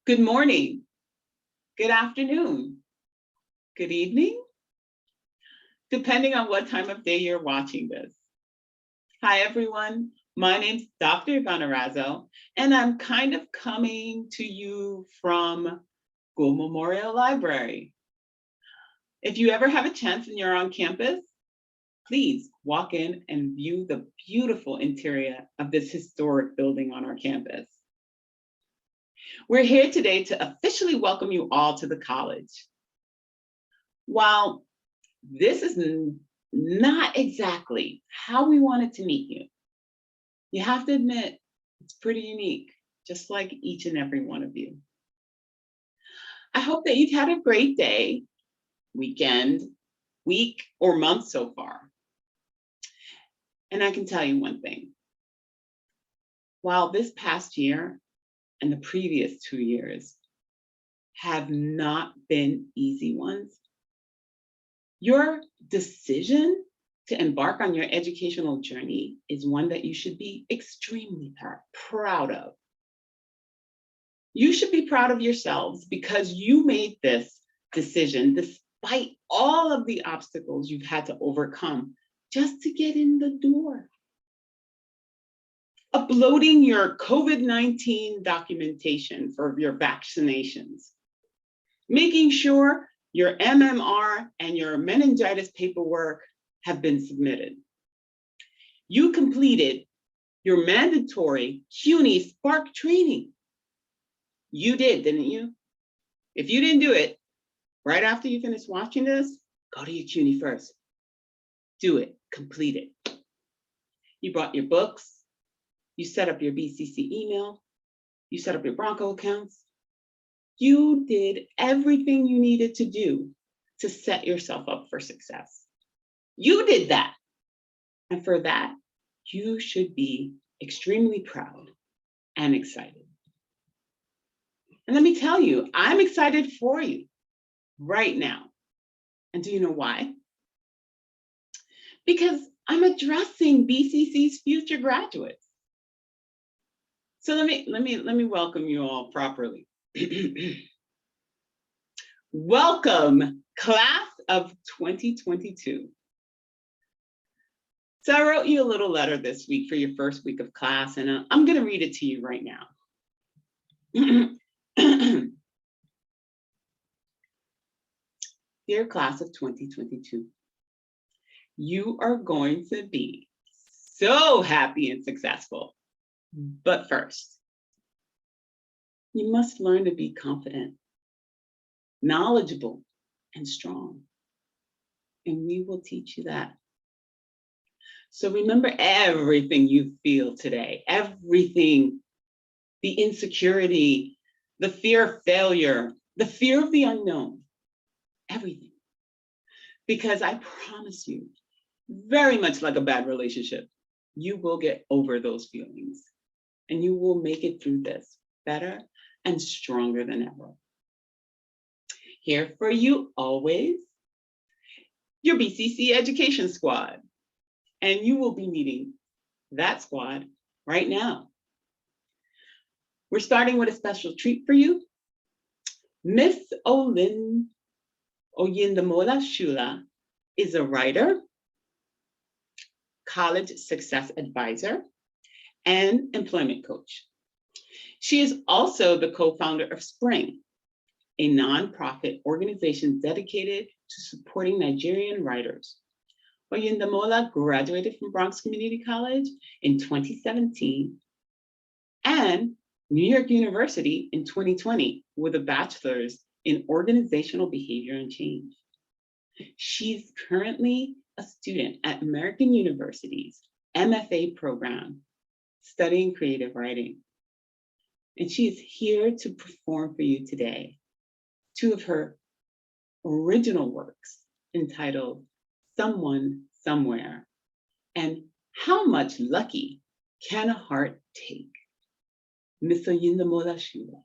Good morning, good afternoon, good evening, depending on what time of day you're watching this. Hi, everyone. My name's Dr. Ivana Razzo, and I'm kind of coming to you from School Memorial Library. If you ever have a chance and you're on campus, please walk in and view the beautiful interior of this historic building on our campus. We're here today to officially welcome you all to the college. While this is not exactly how we wanted to meet you, you have to admit it's pretty unique, just like each and every one of you. I hope that you've had a great day, weekend, week, or month so far. And I can tell you one thing. While this past year and the previous 2 years have not been easy ones, your decision to embark on your educational journey is one that you should be extremely proud of. You should be proud of yourselves because you made this decision despite all of the obstacles you've had to overcome just to get in the door. Uploading your COVID-19 documentation for your vaccinations, making sure your MMR and your meningitis paperwork have been submitted. You completed your mandatory CUNY Spark training. You did, didn't you? If you didn't do it, right after you finish watching this, go to your CUNY first. Do it, complete it. You brought your books, you set up your BCC email, you set up your Bronco accounts. You did everything you needed to do to set yourself up for success. You did that. And for that, you should be extremely proud and excited. And let me tell you, I'm excited for you right now. And do you know why? Because I'm addressing BCC's future graduates. So let me welcome you all properly. Welcome, class of 2022. So I wrote you a little letter this week for your first week of class, and I'm going to read it to you right now. Dear class of 2022, you are going to be so happy and successful. But first, you must learn to be confident, knowledgeable, and strong. And we will teach you that. So remember everything you feel today, everything, the insecurity, the fear of failure, the fear of the unknown, everything. Because I promise you, very much like a bad relationship, you will get over those feelings and you will make it through this better and stronger than ever. Here for you always, your BCC Education Squad. And you will be meeting that squad right now. We're starting with a special treat for you. Miss Oyindamola Shula is a writer, college success advisor, and employment coach. She is also the co-founder of Spring, a nonprofit organization dedicated to supporting Nigerian writers. Oyindamola graduated from Bronx Community College in 2017 and New York University in 2020 with a bachelor's in organizational behavior and change. She's currently a student at American University's MFA program, studying creative writing. And she is here to perform for you today two of her original works entitled Someone Somewhere and How Much Lucky Can a Heart Take? Miss Oyindamola Shula.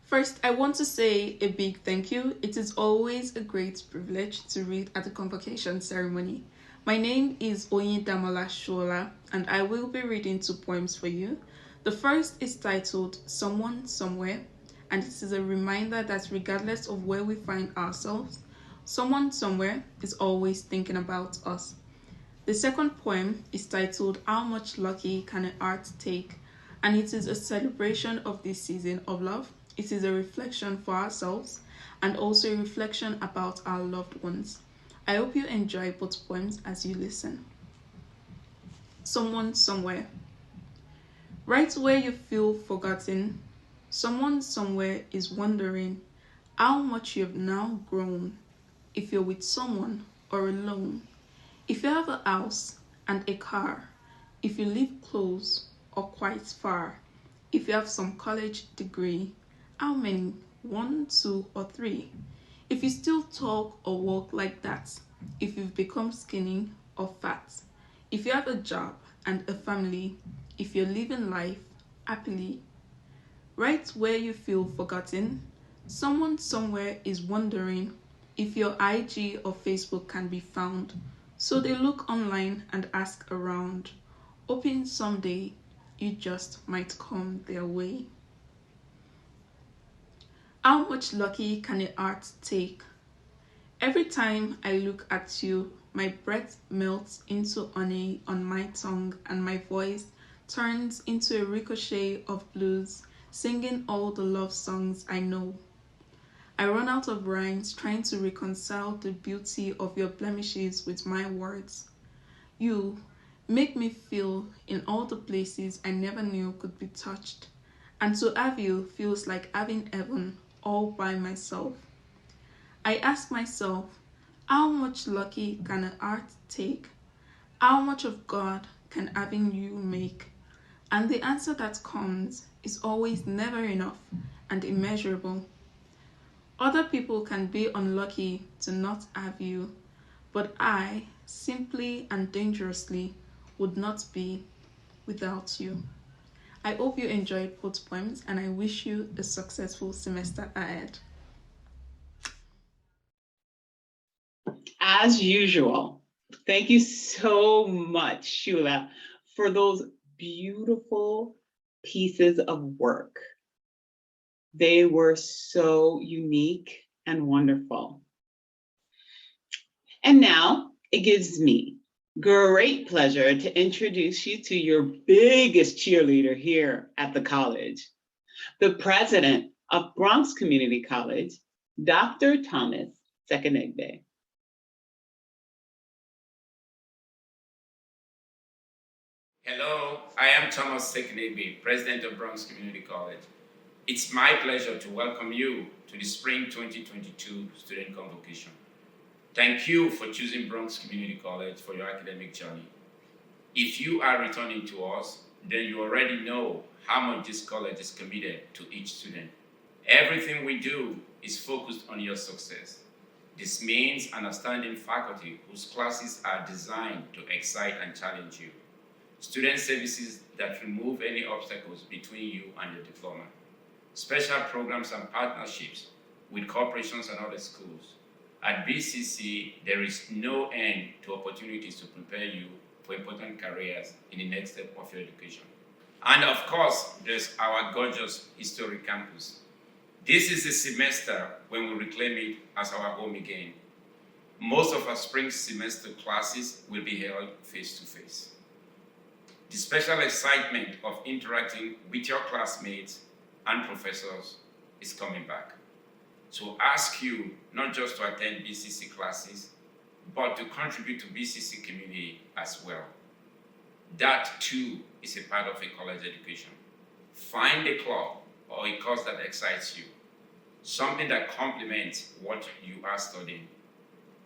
First, I want to say a big thank you. It is always a great privilege to read at the convocation ceremony. My name is Oyedamola Shola, and I will be reading two poems for you. The first is titled Someone Somewhere, and it is a reminder that regardless of where we find ourselves, someone somewhere is always thinking about us. The second poem is titled How Much Lucky Can an Art Take? And it is a celebration of this season of love. It is a reflection for ourselves and also a reflection about our loved ones. I hope you enjoy both poems as you listen. Someone somewhere. Right where you feel forgotten, someone somewhere is wondering how much you've now grown. If you're with someone or alone, if you have a house and a car, if you live close or quite far, if you have some college degree, how many? One, two, or three? If you still talk or walk like that, if you've become skinny or fat, if you have a job and a family, if you're living life happily, right where you feel forgotten, someone somewhere is wondering if your IG or Facebook can be found. So they look online and ask around, hoping someday you just might come their way. How much lucky can an art take? Every time I look at you, my breath melts into honey on my tongue and my voice turns into a ricochet of blues, singing all the love songs I know. I run out of rhymes trying to reconcile the beauty of your blemishes with my words. You make me feel in all the places I never knew could be touched. And to have you feels like having heaven all by myself. I ask myself, how much lucky can an art take? How much of God can having you make? And the answer that comes is always never enough and immeasurable. Other people can be unlucky to not have you, but I, simply and dangerously, would not be without you. I hope you enjoyed both poems and I wish you a successful semester ahead. As usual, thank you so much, Shula, for those beautiful pieces of work. They were so unique and wonderful. And now it gives me great pleasure to introduce you to your biggest cheerleader here at the college, the president of Bronx Community College, Dr. Thomas Sekenegbe. Hello, I am Thomas Sekenegbe, President of Bronx Community College. It's my pleasure to welcome you to the Spring 2022 Student Convocation. Thank you for choosing Bronx Community College for your academic journey. If you are returning to us, then you already know how much this college is committed to each student. Everything we do is focused on your success. This means understanding faculty whose classes are designed to excite and challenge you. Student services that remove any obstacles between you and your diploma. Special programs and partnerships with corporations and other schools. At BCC, there is no end to opportunities to prepare you for important careers in the next step of your education. And of course, there's our gorgeous historic campus. This is the semester when we reclaim it as our home again. Most of our spring semester classes will be held face-to-face. The special excitement of interacting with your classmates and professors is coming back. So ask you not just to attend BCC classes, but to contribute to BCC community as well. That too is a part of a college education. Find a club or a course that excites you, something that complements what you are studying.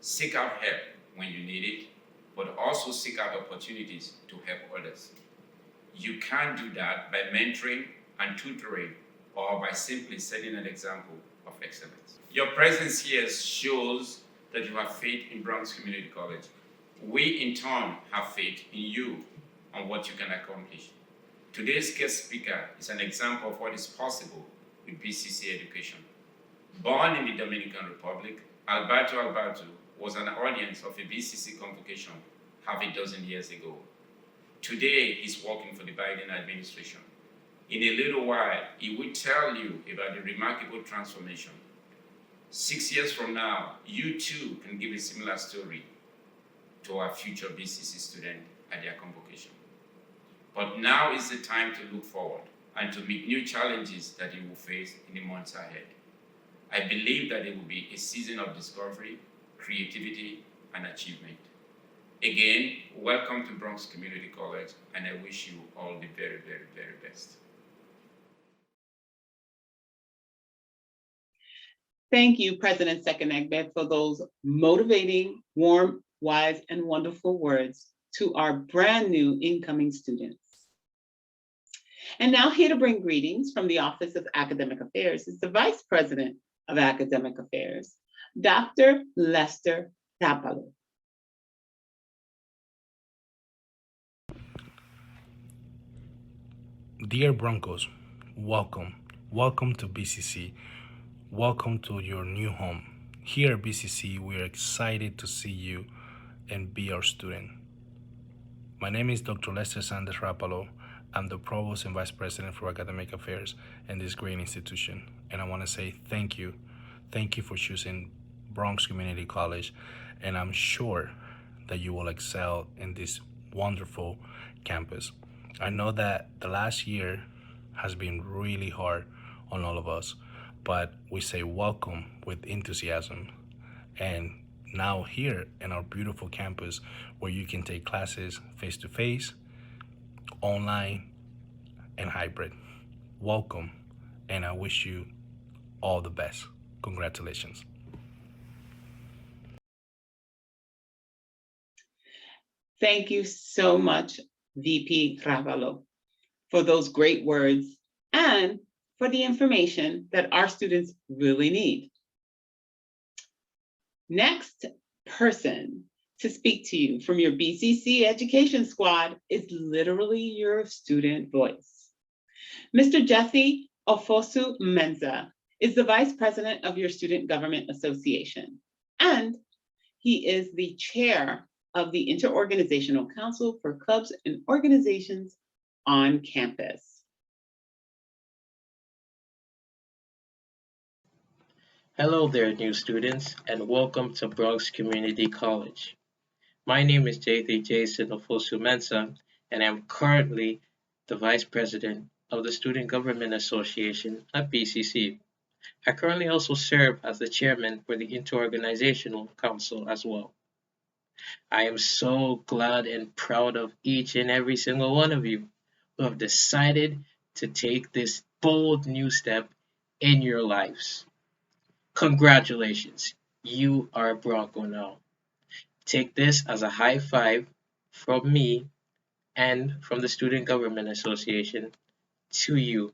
Seek out help when you need it, but also seek out opportunities to help others. You can do that by mentoring and tutoring or by simply setting an example of excellence. Your presence here shows that you have faith in Bronx Community College. We in turn have faith in you and what you can accomplish. Today's guest speaker is an example of what is possible with BCC education. Born in the Dominican Republic, Alberto was an audience of a BCC convocation half a dozen years ago. Today, he's working for the Biden administration. In a little while, he will tell you about the remarkable transformation. 6 years from now, you too can give a similar story to our future BCC student at their convocation. But now is the time to look forward and to meet new challenges that you will face in the months ahead. I believe that it will be a season of discovery, creativity, and achievement. Again, welcome to Bronx Community College, and I wish you all the very, very, very best. Thank you, President Sekenegbe, for those motivating, warm, wise, and wonderful words to our brand new incoming students. And now here to bring greetings from the Office of Academic Affairs is the Vice President of Academic Affairs, Dr. Lester Tapalo. Dear Broncos, welcome. Welcome to BCC. Welcome to your new home. Here at BCC, we are excited to see you and be our student. My name is Dr. Lester Sanders Rapalo. I'm the Provost and Vice President for Academic Affairs in this great institution. And I want to say thank you. Thank you for choosing Bronx Community College. And I'm sure that you will excel in this wonderful campus. I know that the last year has been really hard on all of us, but we say welcome with enthusiasm. And now here in our beautiful campus where you can take classes face-to-face, online, and hybrid. Welcome, and I wish you all the best. Congratulations. Thank you so much, VP Ravalo, for those great words and for the information that our students really need. Next person to speak to you from your BCC Education Squad is literally your student voice. Mr. Jesse Ofosu Menza is the Vice President of your Student Government Association, and he is the chair of the Interorganizational Council for Clubs and Organizations on campus. Hello there, new students, and welcome to Bronx Community College. My name is J.D. Jason Ofosu Mensah, and I'm currently the Vice President of the Student Government Association at BCC. I currently also serve as the Chairman for the Interorganizational Council as well. I am so glad and proud of each and every single one of you who have decided to take this bold new step in your lives. Congratulations, you are a Bronco now. Take this as a high five from me and from the Student Government Association to you.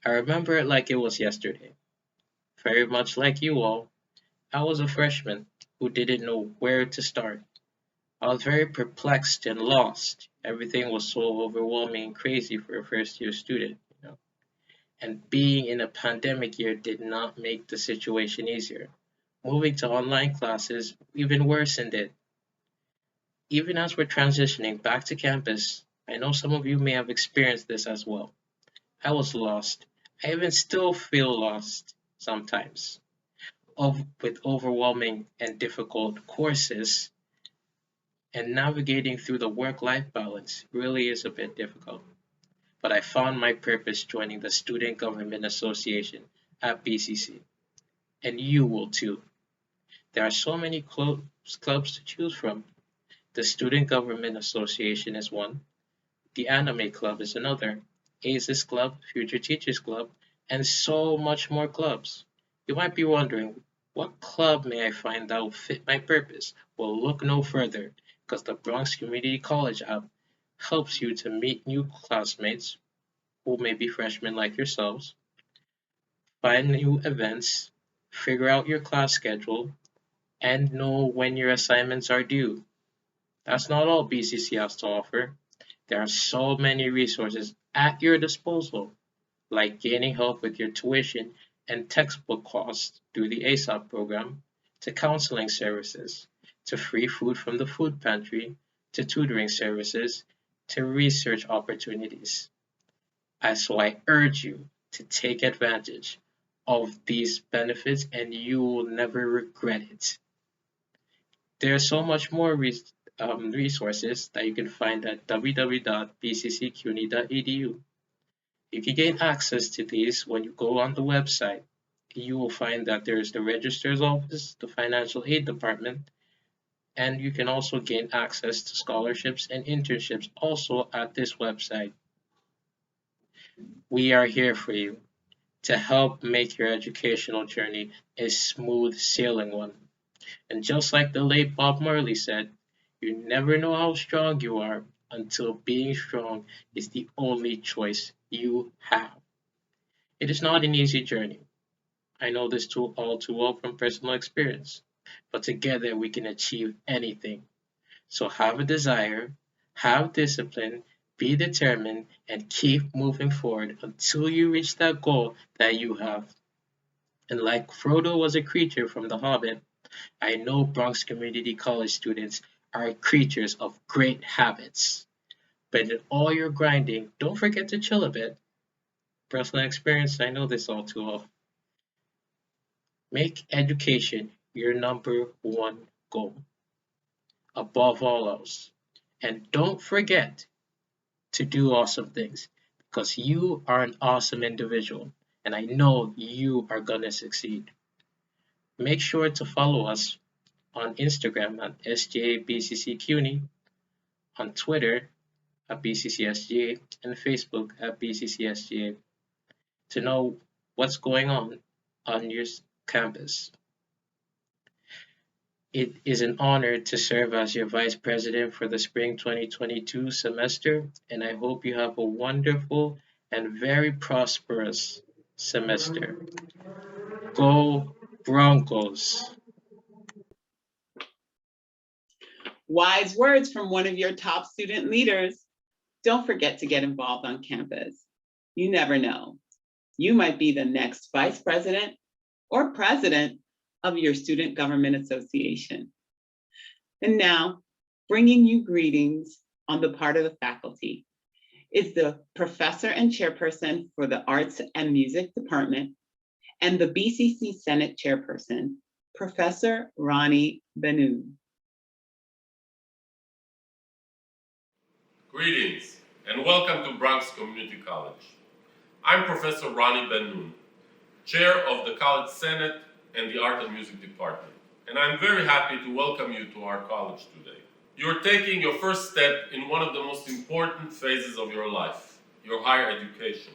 I remember it like it was yesterday. Very much like you all, I was a freshman who didn't know where to start. I was very perplexed and lost. Everything was so overwhelming and crazy for a first year student. And being in a pandemic year did not make the situation easier. Moving to online classes even worsened it. Even as we're transitioning back to campus, I know some of you may have experienced this as well. I was lost. I even still feel lost sometimes. With overwhelming and difficult courses, and navigating through the work-life balance really is a bit difficult. But I found my purpose joining the Student Government Association at BCC, and you will too. There are so many clubs to choose from. The Student Government Association is one, the Anime Club is another, ACES Club, Future Teachers Club, and so much more clubs. You might be wondering, what club may I find that will fit my purpose? Well, look no further, because the Bronx Community College app helps you to meet new classmates who may be freshmen like yourselves, find new events, figure out your class schedule, and know when your assignments are due. That's not all BCC has to offer. There are so many resources at your disposal, like gaining help with your tuition and textbook costs through the ASAP program, to counseling services, to free food from the food pantry, to tutoring services, to research opportunities. So I urge you to take advantage of these benefits and you will never regret it. There's so much more resources that you can find at www.bcccuny.edu. You can gain access to these when you go on the website. You will find that there's the registrar's office, the financial aid department, and you can also gain access to scholarships and internships also at this website. We are here for you to help make your educational journey a smooth sailing one. And just like the late Bob Marley said, you never know how strong you are until being strong is the only choice you have. It is not an easy journey. I know this all too well from personal experience, but together we can achieve anything. So have a desire, have discipline, be determined, and keep moving forward until you reach that goal that you have. And like Frodo was a creature from The Hobbit, I know Bronx Community College students are creatures of great habits. But in all your grinding, don't forget to chill a bit. Personal experience, I know this all too well. Make education your number one goal, above all else. And don't forget to do awesome things because you are an awesome individual and I know you are going to succeed. Make sure to follow us on Instagram at SJBCCCUNY, on Twitter at BCCSGA, and Facebook at BCCSGA to know what's going on your campus. It is an honor to serve as your Vice President for the Spring 2022 semester, and I hope you have a wonderful and very prosperous semester. Go Broncos! Wise words from one of your top student leaders. Don't forget to get involved on campus. You never know. You might be the next vice president or president of your student government association. And now, bringing you greetings on the part of the faculty is the professor and chairperson for the Arts and Music Department and the BCC Senate chairperson, Professor Ronnie Benoon. Greetings and welcome to Bronx Community College. I'm Professor Ronnie Benoon, Chair of the College Senate and the Art and Music Department, and I'm very happy to welcome you to our college today. You're taking your first step in one of the most important phases of your life, your higher education.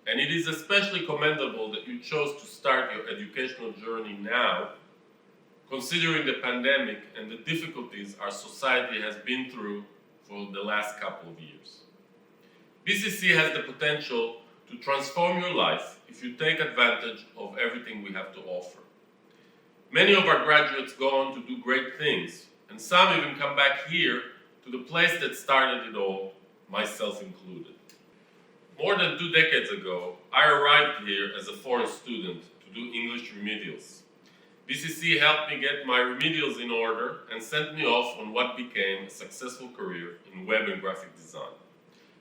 And it is especially commendable that you chose to start your educational journey now, considering the pandemic and the difficulties our society has been through for the last couple of years. BCC has the potential to transform your life if you take advantage of everything we have to offer. Many of our graduates go on to do great things, and some even come back here to the place that started it all, myself included. More than 2 decades ago, I arrived here as a foreign student to do English remedials. BCC helped me get my remedials in order and sent me off on what became a successful career in web and graphic design.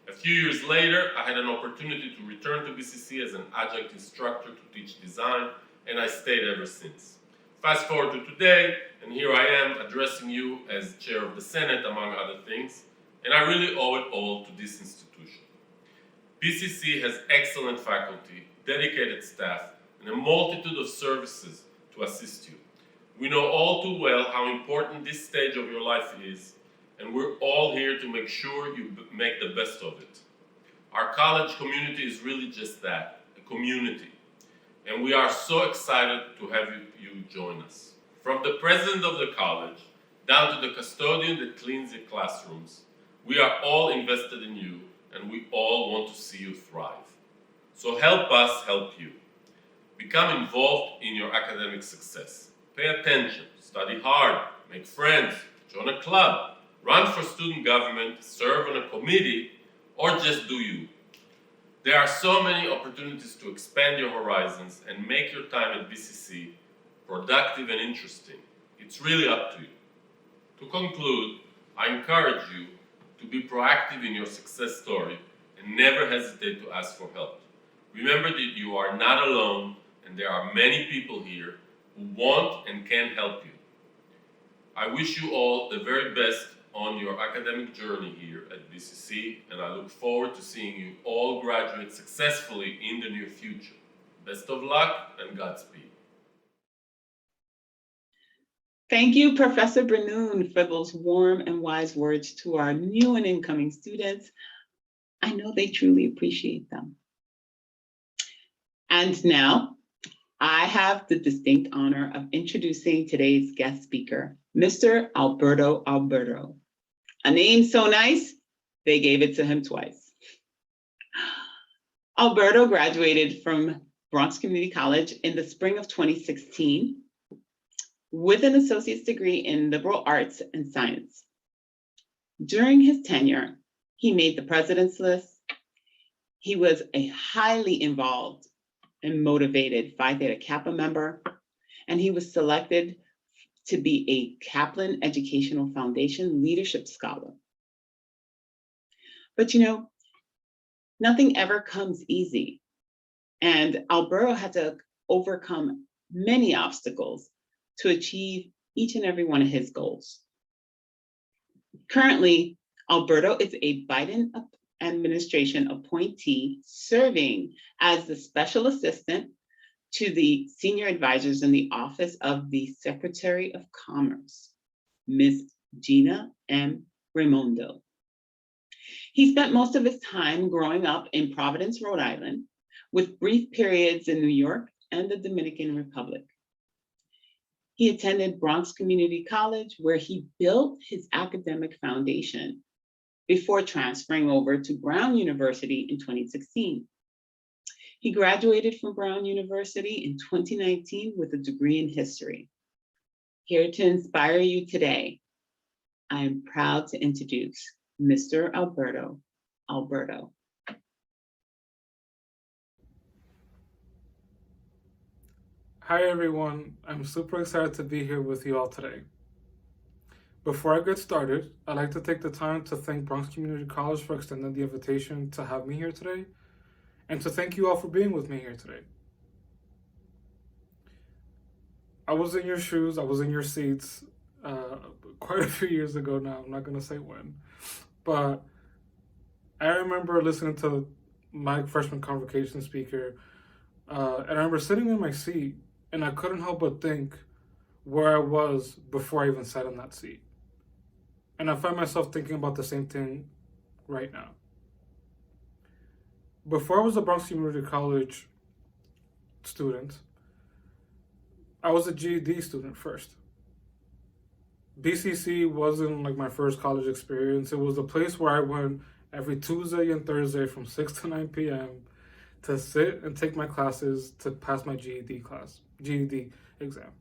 A few years later, I had an opportunity to return to BCC as an adjunct instructor to teach design, and I stayed ever since. Fast forward to today, and here I am addressing you as chair of the Senate, among other things, and I really owe it all to this institution. BCC has excellent faculty, dedicated staff, and a multitude of services to assist you. We know all too well how important this stage of your life is, and we're all here to make sure you make the best of it. Our college community is really just that, a community. And we are so excited to have you join us. From the president of the college down to the custodian that cleans the classrooms, we are all invested in you and we all want to see you thrive. So help us help you. Become involved in your academic success. Pay attention, study hard, make friends, join a club, run for student government, serve on a committee, or just do you. There are so many opportunities to expand your horizons and make your time at BCC productive and interesting. It's really up to you. To conclude, I encourage you to be proactive in your success story and never hesitate to ask for help. Remember that you are not alone and there are many people here who want and can help you. I wish you all the very best on your academic journey here at BCC, and I look forward to seeing you all graduate successfully in the near future. Best of luck and Godspeed. Thank you, Professor Bernoon, for those warm and wise words to our new and incoming students. I know they truly appreciate them. And now, I have the distinct honor of introducing today's guest speaker, Mr. Alberto Alberto. A name so nice, they gave it to him twice. Alberto graduated from Bronx Community College in the spring of 2016 with an associate's degree in liberal arts and science. During his tenure, he made the president's list. He was a highly involved and motivated Phi Theta Kappa member, and he was selected to be a Kaplan Educational Foundation Leadership Scholar. But you know, nothing ever comes easy, and Alberto had to overcome many obstacles to achieve each and every one of his goals. Currently, Alberto is a Biden administration appointee serving as the special assistant to the senior advisors in the Office of the Secretary of Commerce, Ms. Gina M. Raimondo. He spent most of his time growing up in Providence, Rhode Island, with brief periods in New York and the Dominican Republic. He attended Bronx Community College, where he built his academic foundation before transferring over to Brown University in 2016. He graduated from Brown University in 2019 with a degree in history. Here to inspire you today, I am proud to introduce Mr. Alberto Alberto. Hi everyone, I'm super excited to be here with you all today. Before I get started, I'd like to take the time to thank Bronx Community College for extending the invitation to have me here today, and to thank you all for being with me here today. I was in your shoes, I was in your seats quite a few years ago now, I'm not gonna say when, but I remember listening to my freshman convocation speaker, and I remember sitting in my seat and I couldn't help but think where I was before I even sat in that seat. And I find myself thinking about the same thing right now. Before I was a Bronx Community College student, I was a GED student first. BCC wasn't like my first college experience. It was a place where I went every Tuesday and Thursday from 6 to 9 p.m. to sit and take my classes to pass my GED exam.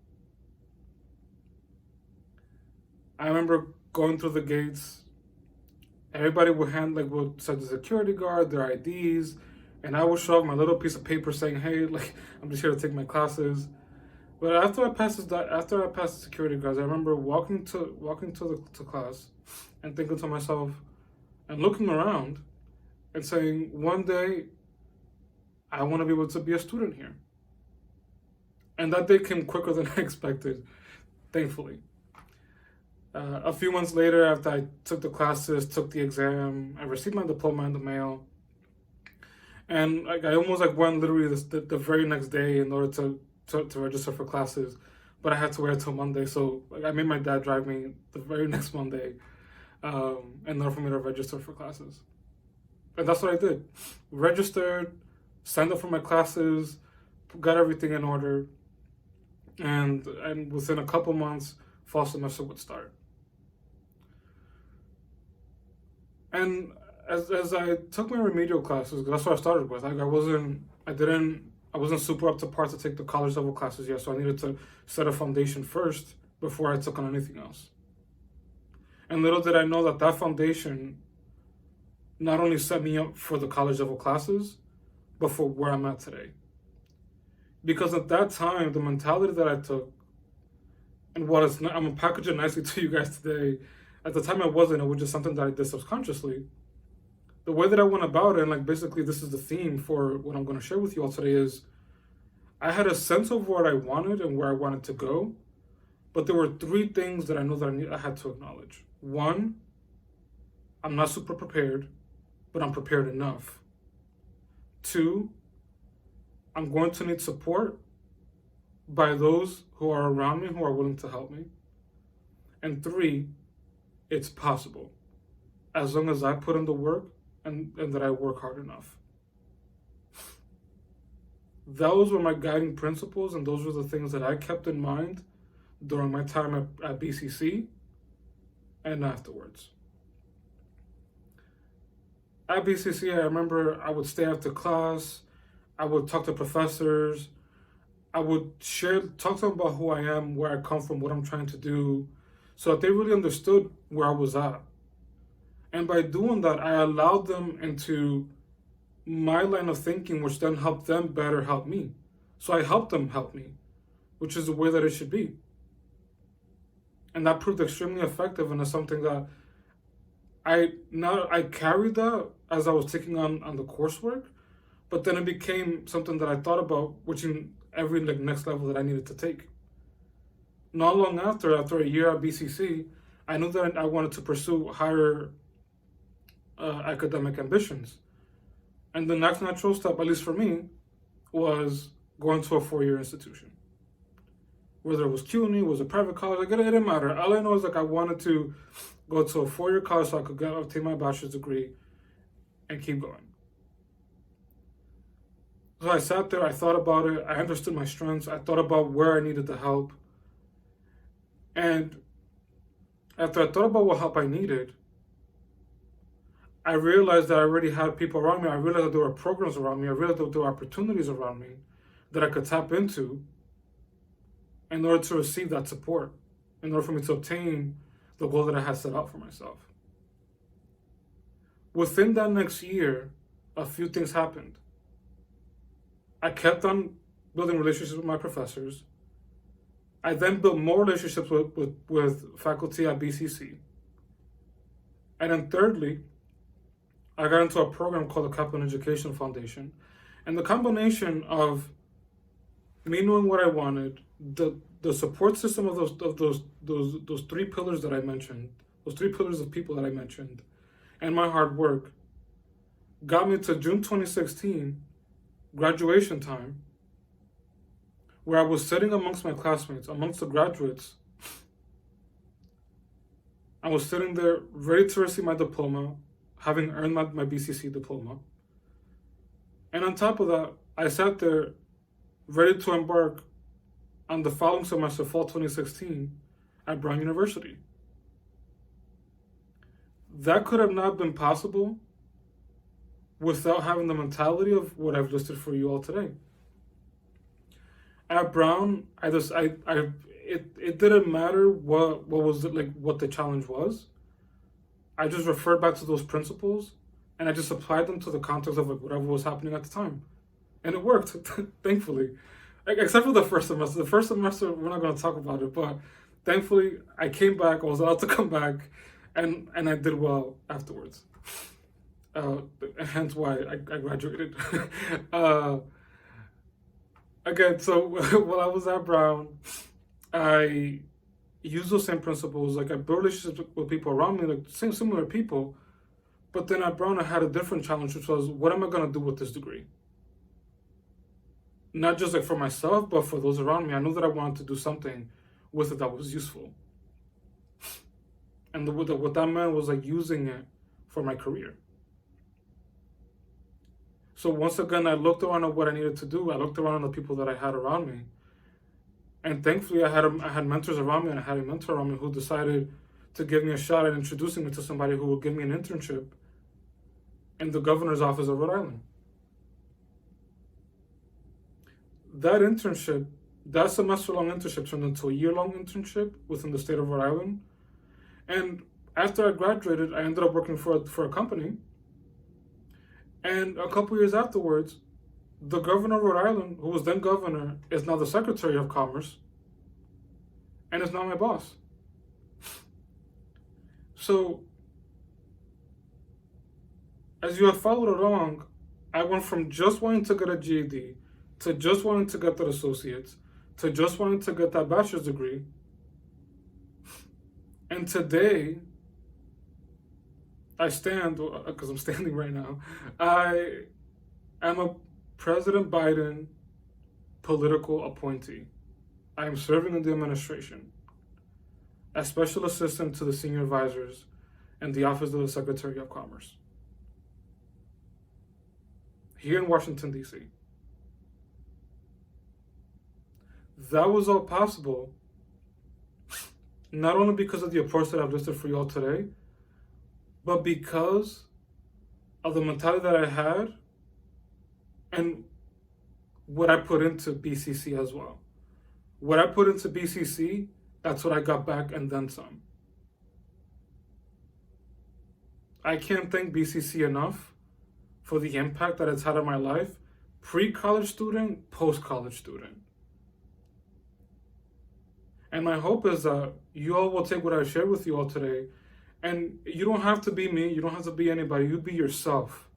I remember going through the gates. Everybody would set the security guard, their IDs, and I would show up my little piece of paper saying, "Hey, I'm just here to take my classes." But after I passed the security guards, I remember walking to class and thinking to myself and looking around and saying, one day I want to be able to be a student here. And that day came quicker than I expected, thankfully. A few months later, after I took the classes, took the exam, I received my diploma in the mail. And I almost went literally the very next day in order to register for classes, but I had to wait till Monday. So I made my dad drive me the very next Monday in order for me to register for classes. And that's what I did. Registered, signed up for my classes, got everything in order, and within a couple months, fall semester would start. And as I took my remedial classes, that's what I started with. I wasn't super up to par to take the college level classes yet, so I needed to set a foundation first before I took on anything else. And little did I know that foundation not only set me up for the college level classes, but for where I'm at today. Because at that time, the mentality that I took And while I'm gonna package it nicely to you guys today, at the time it wasn't. It was just something that I did subconsciously. The way that I went about it, and like basically this is the theme for what I'm gonna share with you all today, is I had a sense of what I wanted and where I wanted to go, but there were three things that I know that I had to acknowledge. One, I'm not super prepared, but I'm prepared enough. Two, I'm going to need support by those who are around me, who are willing to help me. And three, it's possible, as long as I put in the work and that I work hard enough. Those were my guiding principles, and those were the things that I kept in mind during my time at BCC and afterwards. At BCC, I remember I would stay after class, I would talk to professors, I would talk to them about who I am, where I come from, what I'm trying to do, so that they really understood where I was at. And by doing that, I allowed them into my line of thinking, which then helped them better help me. So I helped them help me, which is the way that it should be. And that proved extremely effective, and it's something that I carried that as I was taking on the coursework, but then it became something that I thought about, which in every next level that I needed to take. Not long after a year at BCC, I knew that I wanted to pursue higher academic ambitions. And the next natural step, at least for me, was going to a four-year institution. Whether it was CUNY, was a private college, it didn't matter. All I know is I wanted to go to a four-year college so I could obtain my bachelor's degree and keep going. So I sat there, I thought about it, I understood my strengths, I thought about where I needed the help. And after I thought about what help I needed, I realized that I already had people around me. I realized that there were programs around me. I realized that there were opportunities around me that I could tap into in order to receive that support, in order for me to obtain the goal that I had set out for myself. Within that next year, a few things happened. I kept on building relationships with my professors. I then built more relationships with faculty at BCC. And then thirdly, I got into a program called the Kaplan Education Foundation. And the combination of me knowing what I wanted, the support system of those three pillars that I mentioned, those three pillars of people that I mentioned, and my hard work, got me to June 2016, graduation time, where I was sitting amongst my classmates, amongst the graduates. I was sitting there ready to receive my diploma, having earned my BCC diploma. And on top of that, I sat there ready to embark on the following semester, fall 2016, at Brown University. That could have not been possible without having the mentality of what I've listed for you all today. At Brown, it didn't matter what was what the challenge was. I just referred back to those principles, and I just applied them to the context of whatever was happening at the time, and it worked, thankfully. Except for the first semester. The first semester, we're not going to talk about it, but thankfully, I came back. I was allowed to come back, and I did well afterwards. Hence why I graduated. Again, so while I was at Brown, I used those same principles. I built relationships with people around me, similar people. But then at Brown, I had a different challenge, which was, what am I going to do with this degree? Not just for myself, but for those around me. I knew that I wanted to do something with it that was useful. And what that meant was using it for my career. So once again, I looked around at what I needed to do. I looked around at the people that I had around me. And thankfully, I had mentors around me, and I had a mentor around me who decided to give me a shot at introducing me to somebody who would give me an internship in the governor's office of Rhode Island. That internship, that semester-long internship turned into a year-long internship within the state of Rhode Island. And after I graduated, I ended up working for a company. And a couple years afterwards, the governor of Rhode Island, who was then governor, is now the Secretary of Commerce. and is not my boss. So, as you have followed along, I went from just wanting to get a GED to just wanting to get that associate's to just wanting to get that bachelor's degree. And today, I stand, because I'm standing right now, I am a President Biden political appointee. I am serving in the administration as special assistant to the senior advisors and the Office of the Secretary of Commerce here in Washington, D.C. That was all possible not only because of the approach that I've listed for you all today, but because of the mentality that I had and what I put into BCC as well. What I put into BCC, that's what I got back and then some. I can't thank BCC enough for the impact that it's had on my life, pre-college student, post-college student. And my hope is that you all will take what I shared with you all today, and you don't have to be me, you don't have to be anybody, you be yourself.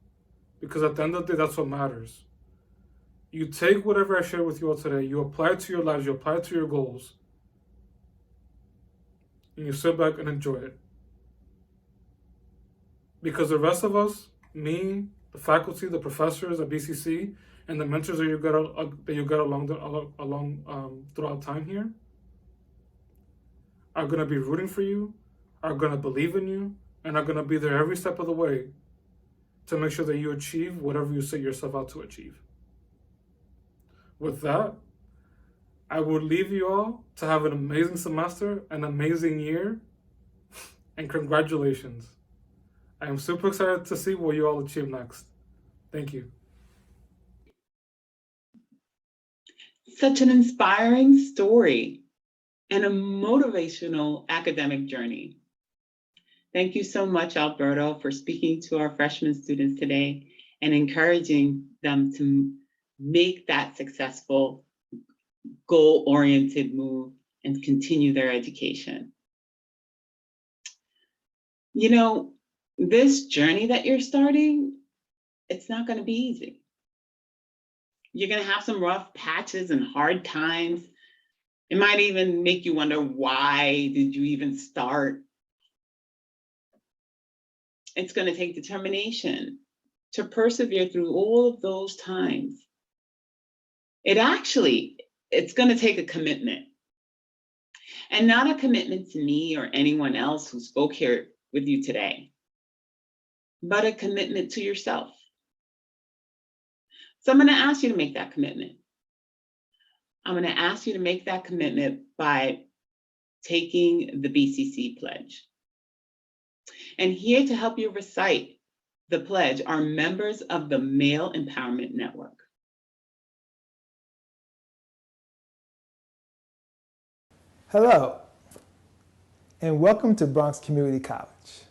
Because at the end of the day, that's what matters. You take whatever I shared with you all today, you apply it to your lives, you apply it to your goals, and you sit back and enjoy it. Because the rest of us, me, the faculty, the professors at BCC, and the mentors that you get along throughout time here, are going to be rooting for you, are going to believe in you, and are going to be there every step of the way to make sure that you achieve whatever you set yourself out to achieve. With that, I will leave you all to have an amazing semester, an amazing year, and congratulations. I am super excited to see what you all achieve next. Thank you. Such an inspiring story and a motivational academic journey. Thank you so much, Alberto, for speaking to our freshman students today and encouraging them to make that successful, goal-oriented move and continue their education. You know, this journey that you're starting, it's not going to be easy. You're going to have some rough patches and hard times. It might even make you wonder, why did you even start? It's going to take determination to persevere through all of those times. It's going to take a commitment. And not a commitment to me or anyone else who spoke here with you today, but a commitment to yourself. So I'm going to ask you to make that commitment. I'm going to ask you to make that commitment by taking the BCC pledge. And here to help you recite the pledge are members of the Male Empowerment Network. Hello, and welcome to Bronx Community College.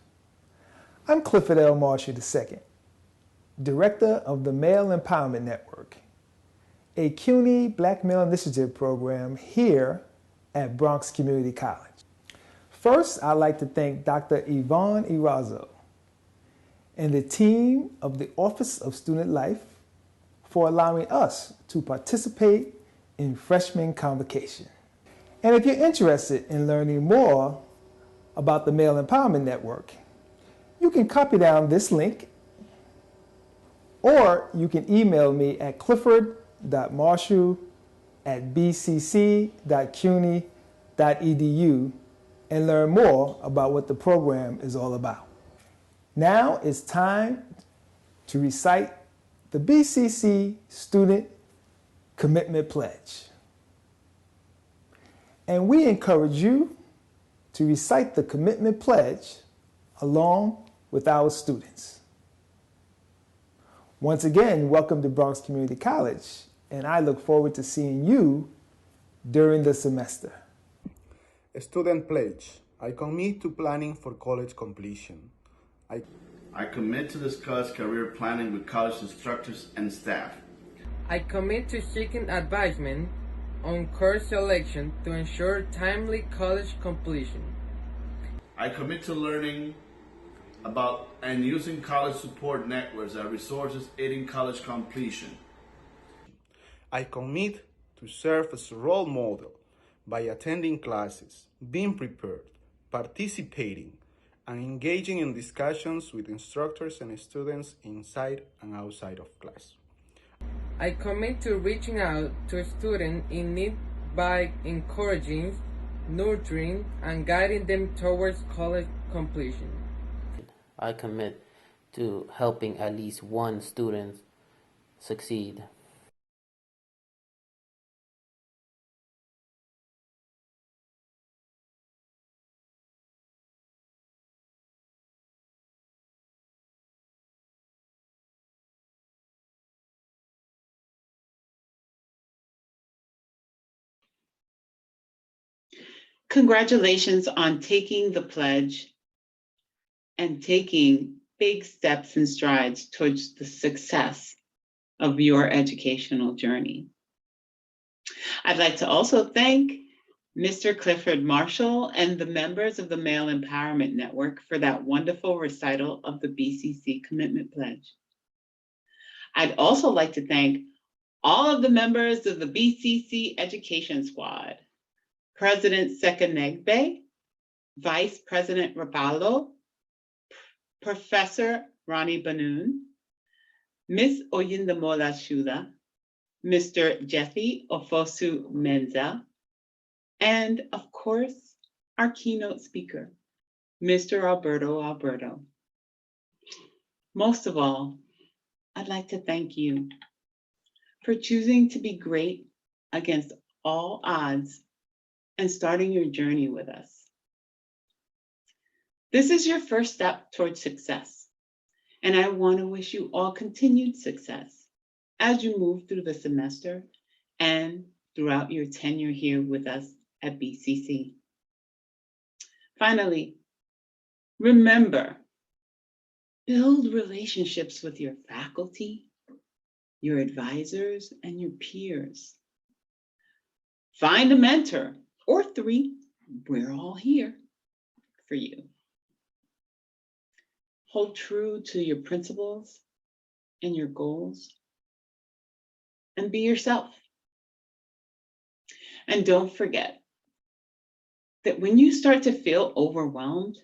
I'm Clifford L. Marshall II, Director of the Male Empowerment Network, a CUNY Black Male Initiative program here at Bronx Community College. First, I'd like to thank Dr. Yvonne Erazo and the team of the Office of Student Life for allowing us to participate in Freshman Convocation. And if you're interested in learning more about the Male Empowerment Network, you can copy down this link, or you can email me at clifford.marshall@bcc.cuny.edu and learn more about what the program is all about. Now it's time to recite the BCC Student Commitment Pledge. And we encourage you to recite the commitment pledge along with our students. Once again, welcome to Bronx Community College, and I look forward to seeing you during the semester. Student Pledge. I commit to planning for college completion. I commit to discuss career planning with college instructors and staff. I commit to seeking advisement on course selection to ensure timely college completion. I commit to learning about and using college support networks as resources aiding college completion. I commit to serve as a role model by attending classes, being prepared, participating, and engaging in discussions with instructors and students inside and outside of class. I commit to reaching out to students in need by encouraging, nurturing, and guiding them towards college completion. I commit to helping at least one student succeed. Congratulations on taking the pledge and taking big steps and strides towards the success of your educational journey. I'd like to also thank Mr. Clifford Marshall and the members of the Male Empowerment Network for that wonderful recital of the BCC Commitment Pledge. I'd also like to thank all of the members of the BCC Education Squad, President Sekenegbe, Vice President Rapallo, Professor Ronnie Banoon, Ms. Oyindamola Shula, Mr. Jeffy Ofosu Menza, and of course, our keynote speaker, Mr. Alberto. Most of all, I'd like to thank you for choosing to be great against all odds and starting your journey with us. This is your first step towards success, and I want to wish you all continued success as you move through the semester and throughout your tenure here with us at BCC. Finally, remember, build relationships with your faculty, your advisors, and your peers. Find a mentor or 3. We're all here for you. Hold true to your principles and your goals, and be yourself. And don't forget that when you start to feel overwhelmed,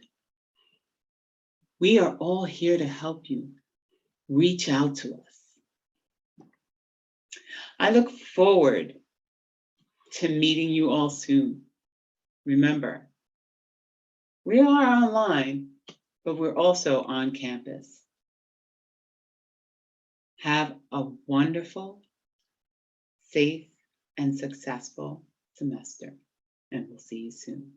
we are all here to help you. Reach out to us. I look forward to meeting you all soon. Remember, we are online, but we're also on campus. Have a wonderful, safe, and successful semester, and we'll see you soon.